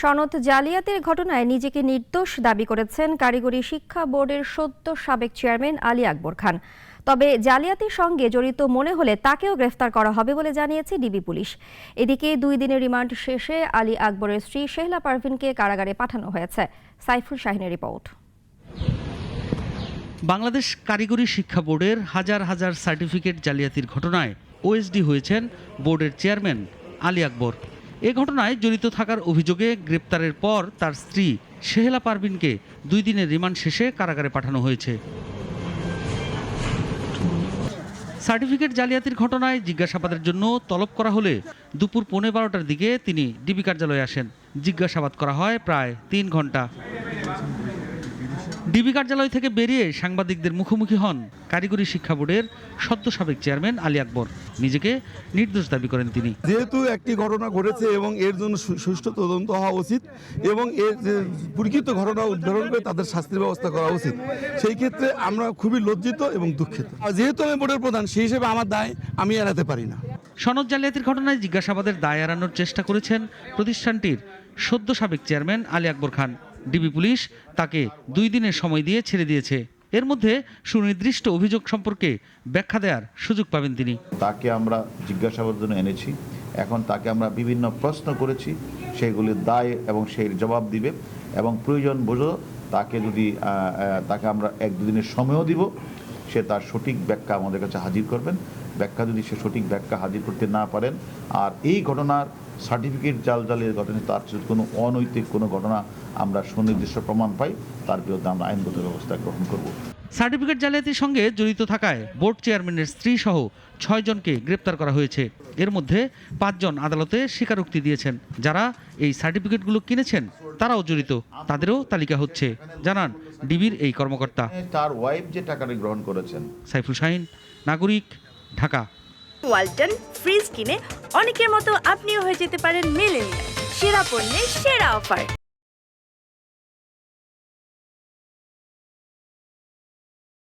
সনদ জালিয়াতির ঘটনায় নিজেকে নির্দোষ দাবি করেছেন কারিগরি শিক্ষা বোর্ডের সদ্য সাবেক চেয়ারম্যান আলী আকবর খান। তবে জালিয়াতির সঙ্গে জড়িত মনে হলে তাকেও গ্রেফতার করা হবে বলে জানিয়েছে ডিবি পুলিশ। এদিকে 2 দিনের রিমান্ড শেষে আলী আকবরের স্ত্রী শেহলা পারভিনকে কারাগারে পাঠানো হয়েছে। সাইফুল শাহিনের রিপোর্ট। বাংলাদেশ কারিগরি শিক্ষা বোর্ডের হাজার হাজার সার্টিফিকেট জালিয়াতির ঘটনায় ওএসডি হয়েছেন বোর্ডের চেয়ারম্যান আলী আকবর। এ ঘটনায় জড়িত থাকার অভিযোগে গ্রেপ্তারের পর তার স্ত্রী শেহলা পারভিনকে 2 দিনের রিমান্ড শেষে কারাগারে পাঠানো হয়েছে। সার্টিফিকেট জালিয়াতির ঘটনায় জিজ্ঞাসাবাদের জন্য তলব করা হলে দুপুর 12:15টার দিকে তিনি ডিবি কার্যালয়ে আসেন। জিজ্ঞাসাবাদ করা হয় প্রায় 3 ঘন্টা। ডিবি কার্যালয় থেকে বেরিয়ে সাংবাদিকদের মুখোমুখি হন কারিগরি শিক্ষা বোর্ডের সদ্য সাবেক চেয়ারম্যান আলী আকবর। নিজেকে নির্দোষ দাবি করেন তিনি। যেহেতু একটি ঘটনা ঘটেছে এবং এর জন্য সুষ্ঠু তদন্ত হওয়া উচিত এবং এর যে পরিচিত ঘটনা উদ্ধারণ করে তাদের শাস্তির ব্যবস্থা করা উচিত, সেই ক্ষেত্রে আমরা খুবই লজ্জিত এবং দুঃখিত। যেহেতু আমি বোর্ডের প্রধান, সেই হিসেবে আমার দায় আমি এড়াতে পারি না। সনদ জালিয়াতির ঘটনায় জিজ্ঞাসাবাদের দায় এড়ানোর চেষ্টা করেছেন প্রতিষ্ঠানটির সদ্য সাবেক চেয়ারম্যান আলী আকবর খান। ডিবি পুলিশ তাকে 2 দিনের সময় দিয়ে ছেড়ে দিয়েছে। এর মধ্যে সুনির্দিষ্ট অভিযোগ সম্পর্কে ব্যাখ্যা দেওয়ার সুযোগ পাবেন তিনি। তাকে আমরা জিজ্ঞাসাবাদের জন্য এনেছি। এখন তাকে আমরা বিভিন্ন প্রশ্ন করেছি, সেগুলির দায় এবং সেই জবাব দিবে এবং প্রয়োজন বোঝো তাকে আমরা 1-2 দিনের সময়ও দিব। সে তার সঠিক ব্যাখ্যা আমাদের কাছে হাজির করবেন। ব্যাখ্যা যদি সে সঠিক ব্যাখ্যা হাজির করতে না পারেন, আর এই ঘটনার সার্টিফিকেট জালিয়াতির ঘটনা তার কোনো অনৈতিক কোনো ঘটনা আমরা সুনির্দিষ্ট প্রমাণ পাই, তার বিরুদ্ধে আমরা আইনগত ব্যবস্থা গ্রহণ করব। সার্টিফিকেট জালিয়াতির সঙ্গে জড়িত থাকায় বোর্ড চেয়ারম্যানের স্ত্রী সহ 6 জনকে গ্রেপ্তার করা হয়েছে। এর মধ্যে 5 জন আদালতে স্বীকারোক্তি দিয়েছেন। যারা এই সার্টিফিকেটগুলো কিনেছেন তারাও জড়িত, তাদেরও তালিকা হচ্ছে, জানান ডিবির এই কর্মকর্তা। তার ওয়াইফ যে টাকাটি গ্রহণ করেছেন। সাইফুল শাহিন, নাগরিক, ঢাকা। ওয়ালটন ফ্রিজ কিনে অনেকের মতো আপনিও হয়ে যেতে পারেন মিলেনিয়াল। সেরা পণ্যের সেরা অফার।